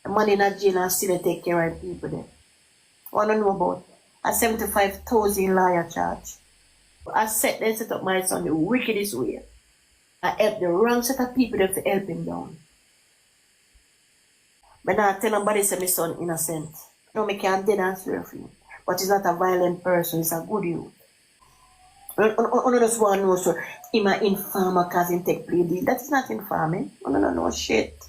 The money in a jail and still take care of people there. What I know about a 75,000 lawyer charge. I set up my son the wickedest way. I help the wrong set of people to help him down. But now I tell nobody say my son innocent. No, me can't denounce for him. But he's not a violent person, he's a good youth. I just want to know, so him an informer because he take play deal. That is not informing. I don't know shit.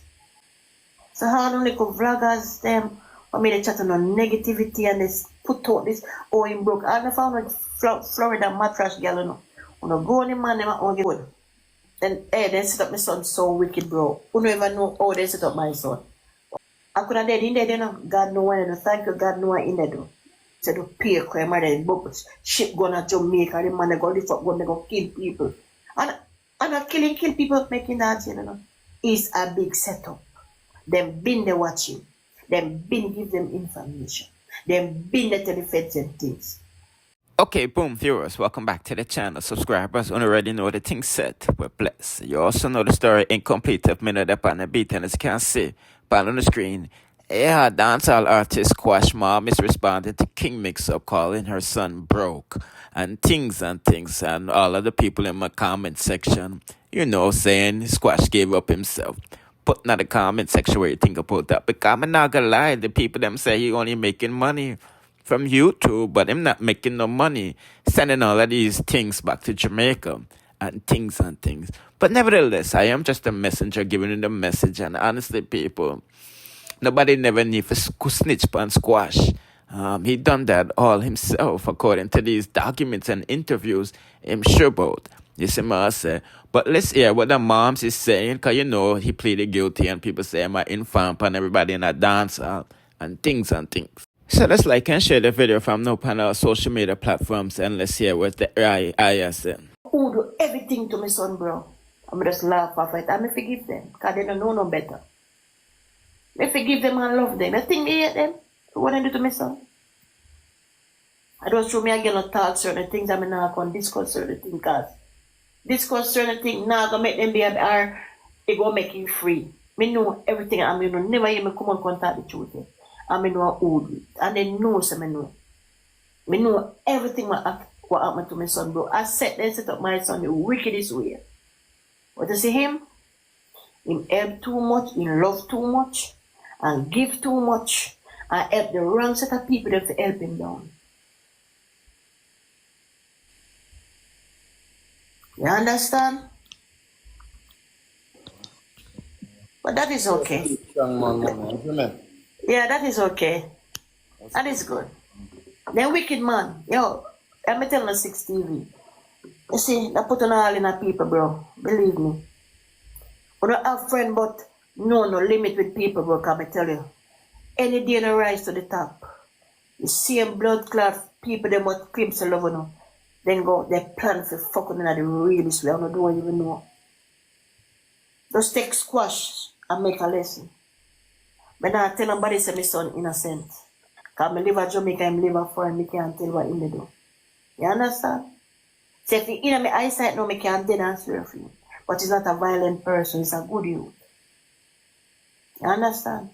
So how do little vloggers them or me they chat on negativity and they put out this oh him broke. I found like Florida mattress girl, you know. When I go on the man them all get good. Then they set up my son so wicked, bro. You don't even know how they set up my son. I could have dead in there, you know. God know what, and thank you, God know what in there do. So to pay crime, and book ship gonna Jamaica, the man they go lift up gun, they go kill people. And not kill people making that, you know. It's a big setup. Them been there watching. Them been give them information. Them been there tell the feds and things. Okay, boom, viewers, welcome back to the channel. Subscribers already know the thing set. We're blessed. You also know the story incomplete of minute up on the beat, and as you can see, pan on the screen. Yeah, dancehall artist Quash Mom is responding to Kingmixup calling her son broke and things, and all of the people in my comment section, you know, saying Squash gave up himself. Put in the comment section where you think about that, because I'm not gonna lie, the people them say he only making money from YouTube, but I'm not making no money sending all of these things back to Jamaica and things. But nevertheless, I am just a messenger giving you the message, and honestly, people, nobody never need to snitch on Squash. He done that all himself, according to these documents and interviews I'm sure about. You see what I say? But let's hear what the moms is saying, because you know he pleaded guilty and people say I'm an infam and everybody in a dance and things. So let's like and share the video from no on our social media platforms, and let's hear what the I say. Who do everything to my son, bro? I'm just laugh off it. I forgive them because they don't know no better. I forgive them and love them. I think they hate them. What they do to my son? I don't show me again no talk certain things. I'm not going to discuss certain things because discuss certain things now gonna make them be or it gonna make you free. Me know everything. I mean, never hear me come and contact the truth. I mean, know old and they know so me know. Me know everything what happened to my son, bro. I set up my son the wickedest way. But you see him help too much, he love too much, and give too much, and help the wrong set of people to help him down. You understand? But that is okay. Yeah, that is okay. That is good. Then wicked man, yo, let me tell you 6 TV. You see, I put on all in a people, bro. Believe me. We don't have friend, but no limit with people, bro, can I tell you. Any day they rise to the top. The same blood clot people, they must crimson love, you know. Then go, they plan for fucking in the realest way. I don't even know. Just take Squash and make a lesson. But now I tell nobody say my son innocent. Because I live in Jamaica, I live in foreign, I can't tell what he do. You understand? So if he in my eyesight now, I can't denounce for him. But he's not a violent person, he's a good youth. You understand?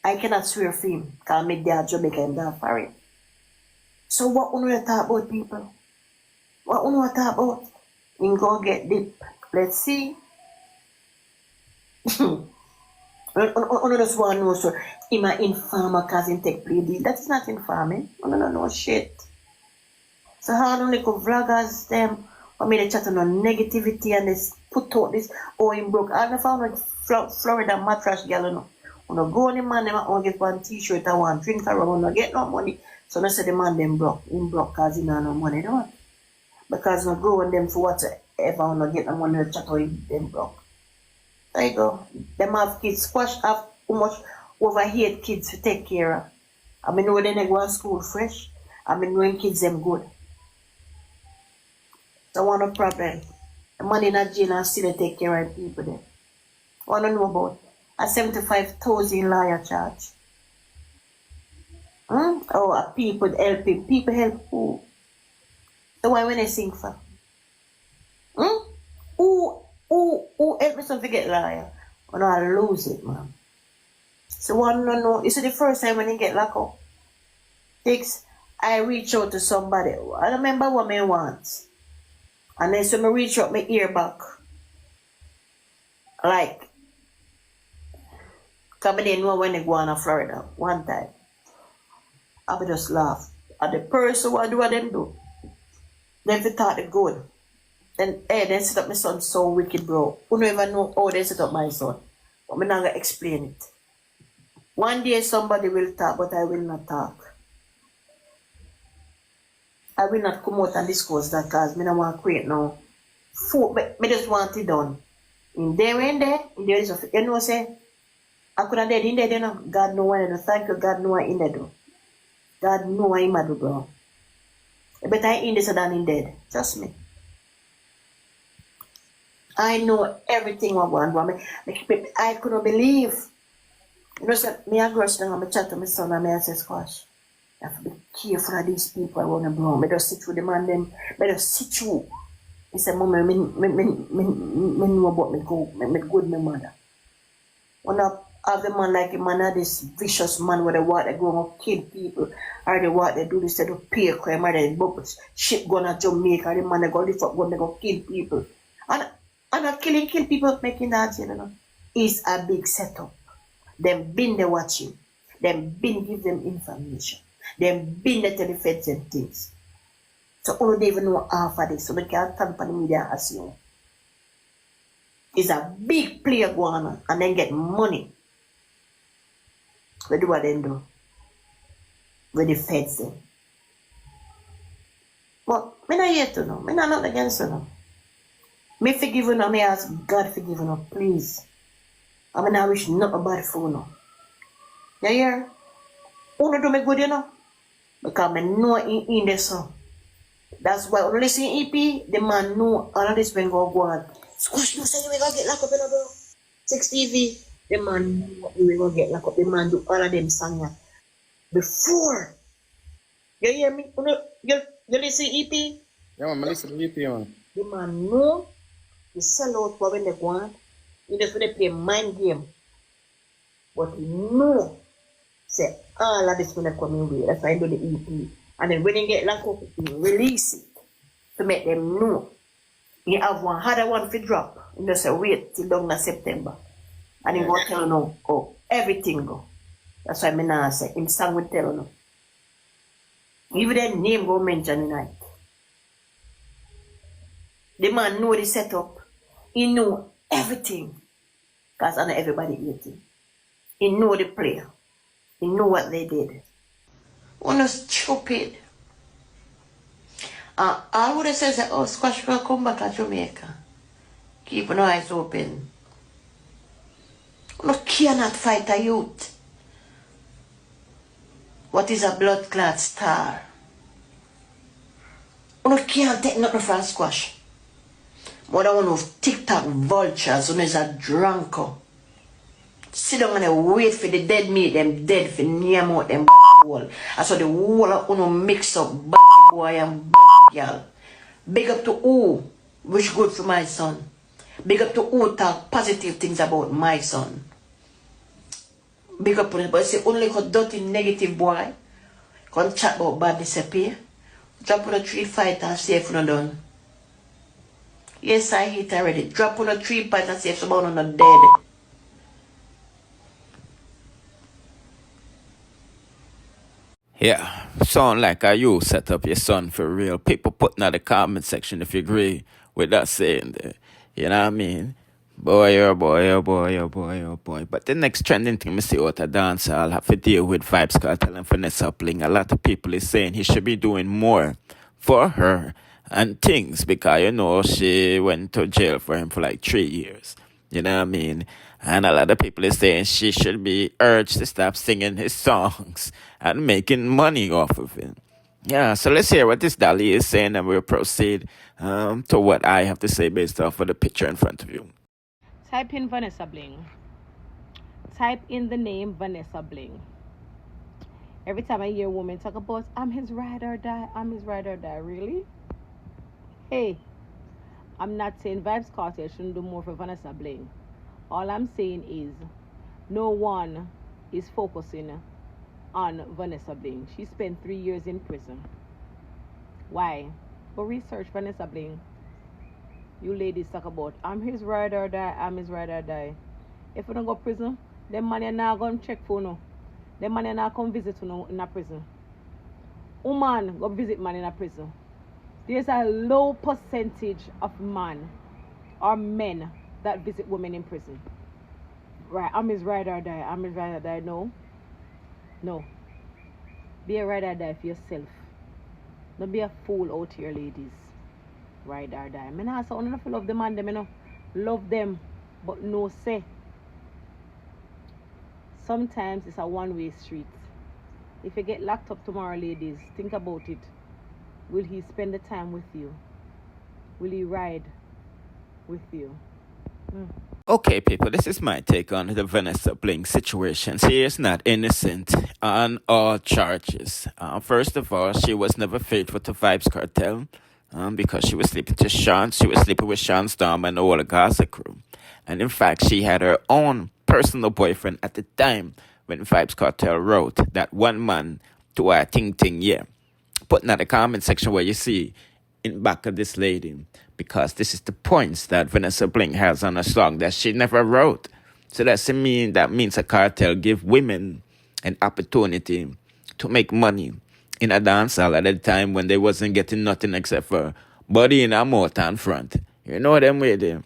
I cannot swear for him, because I'm there Jamaica, I'm there foreign. So what do you talk about, people? What do you talk about? We go get deep. Let's see. I just want to know, so him an informer because he take play deal. That is not informing. I don't know shit. So how do little vloggers them or me they chat on negativity and they put out this oh him broke. I found like Florida mattress girl, you know. When I go on the man them I get one t-shirt and one drink around, I get no money. So I say the man them broke. Him broke because he don't have no money, don't. Because I go on them for whatever when I get no money, chat on them broke. There you go. Them have kids. Squash have too much over 8 kids to take care of. I mean when they go to school fresh. I mean when kids them good. So one no problem. The money in a jail and still take care of people there. What I know about a 75,000 lawyer charge. Oh, people helping. People help who? So why when I sing for? Who help me to get lawyer? When I lose it, man. So one no know. It's the first time when you get locked up. I reach out to somebody. I don't remember what I want. And then so I reach out my ear back. Like, because I didn't know when they go on to Florida one time. I would just laugh. And the person what do them do? Then they thought it good. Then they set up my son so wicked, bro. You don't even know how they set up my son. But I'm not going to explain it. One day somebody will talk, but I will not talk. I will not come out and discuss that because I don't want to create no food, but I just want it done. In there, is a, you know, say, I could have dead in there, you know, God know what I do. Thank you, God know what in there do. God know what I do, bro. But I in this than in dead. Trust me. I know everything what one. I couldn't believe. You know, so me a girl sitting and I chat to my son and I say, Squash, you have to be careful of these people I want to blow. I just sit through them and them. I just sit through. He said, Mama, me know about me good, my mother. When I have the man like a man of this vicious man where they want to go and kill people, or they want to do this, they do pay crime, or they ship gun at Jamaica, or the man they go lift up gun, they go kill people. And not kill people, making that, you know. It's a big setup. Them been there watching. Them been give them information. Them been there tell the feds and things. So all they even know half of this, so they can't talk on the media as you know. It's a big player going on and then get money. They do what they do. With the feds them. But me not here to know. Me not against you know. Me forgive you now. Me ask God forgive you now, please. I mean, I wish nothing bad for you now. You hear? Who do me good, you know? Because I know in this song. That's why when you listen EP, the man know all of this when go on. Squash, you say you will go get locked up, you know, bro. 6 TV, the man know you will go get locked up. The man do all of them songs before. You hear me? You listen EP? Yeah, man, I listen to EP, man. The man know you sell out for when they go on. You just want to play mind game. But he know, say, all of this when they come in way. That's why I do the EP. And then when they get locked up, you release it to make them know. You have one harder one to drop. You just say, wait till down in September. And he go tell you now, oh, everything go. That's why I now say, him song will tell you now. Even that name go mention tonight. The man know the setup. He know everything. Because I know everybody eating. He know the player. He know what they did. One is stupid. All would have said that, oh, Squash will come back to Jamaica. Keep your eyes open. You cannot fight a youth. What is a blood clot star? You can't take nothing from Squash. But one of TikTok vultures, one is a drunker. Sit down and wait for the dead meat, them dead for name out them wall. I saw the whole of uno mix up boy and girl. Big up to who wish good for my son. Big up to who talk positive things about my son. Big up to it, but say only got dirty negative boy. Can chat about bad disappear. Drop on a 3 fight and see if you're done. Yes, I hit already. Drop on a 3 fight and see if someone not dead. Yeah, sound like how you set up your son for real. People putting out the comment section if you agree with that saying there. You know what I mean? Boy, oh boy, oh boy, oh boy, oh boy. But the next trending thing I see out of Dancehall, I'll have to deal with Vybz, Kartell and Vanessa Bling. A lot of people is saying he should be doing more for her and things because, you know, she went to jail for him for like 3 years. You know what I mean? And a lot of people are saying she should be urged to stop singing his songs and making money off of it. Yeah, so let's hear what this Dolly is saying and we'll proceed to what I have to say based off of the picture in front of you. Type in Vanessa Bling. Type in the name Vanessa Bling. Every time I hear a woman talk about, I'm his ride or die, I'm his ride or die, really? Hey, I'm not saying Vybz Kartell shouldn't do more for Vanessa Bling. All I'm saying is, no one is focusing on Vanessa Bling. She spent 3 years in prison. Why? Go research Vanessa Bling. You ladies talk about, I'm his ride or die, I'm his ride or die. If you don't go prison, them man are not going to check for no. Them man are not come visit you in a prison. Woman go visit man in a prison. There's a low percentage of man or men that visit women in prison. Right, I'm his ride or die, I'm his ride or die. No. No. Be a ride or die for yourself. Don't be a fool out here, ladies. Ride or die. I not say I love the man them, you know. Love them, but no say. Sometimes it's a one-way street. If you get locked up tomorrow, ladies, think about it. Will he spend the time with you? Will he ride with you? Okay, people, this is my take on the Vanessa Bling situation. She is not innocent on all charges. First of all, she was never faithful to Vybz Kartell because she was sleeping to Sean. She was sleeping with Sean Storm and all the Gaza crew. And in fact, she had her own personal boyfriend at the time when Vybz Kartell wrote that one man to a ting ting, yeah. Put in the comment section where you see in back of this lady, because this is the points that Vanessa Bling has on a song that she never wrote. So that means a cartel give women an opportunity to make money in a dancehall at a time when they wasn't getting nothing except for body in a mouth and front. You know them way there.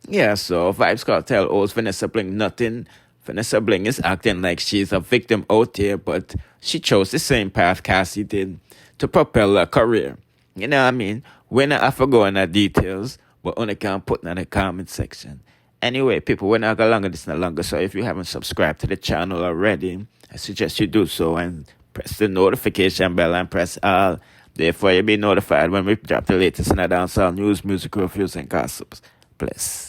Yeah, so Vybz Kartell owes Vanessa Bling nothing. Vanessa Bling is acting like she's a victim out there, but she chose the same path Cassie did to propel her career. You know what I mean? We're not have to go into details, but only can put in the comment section. Anyway, people, we're not going longer this no longer, so if you haven't subscribed to the channel already, I suggest you do so and press the notification bell and press all. Therefore, you'll be notified when we drop the latest in the dancehall news, music reviews, and gossips. Bless.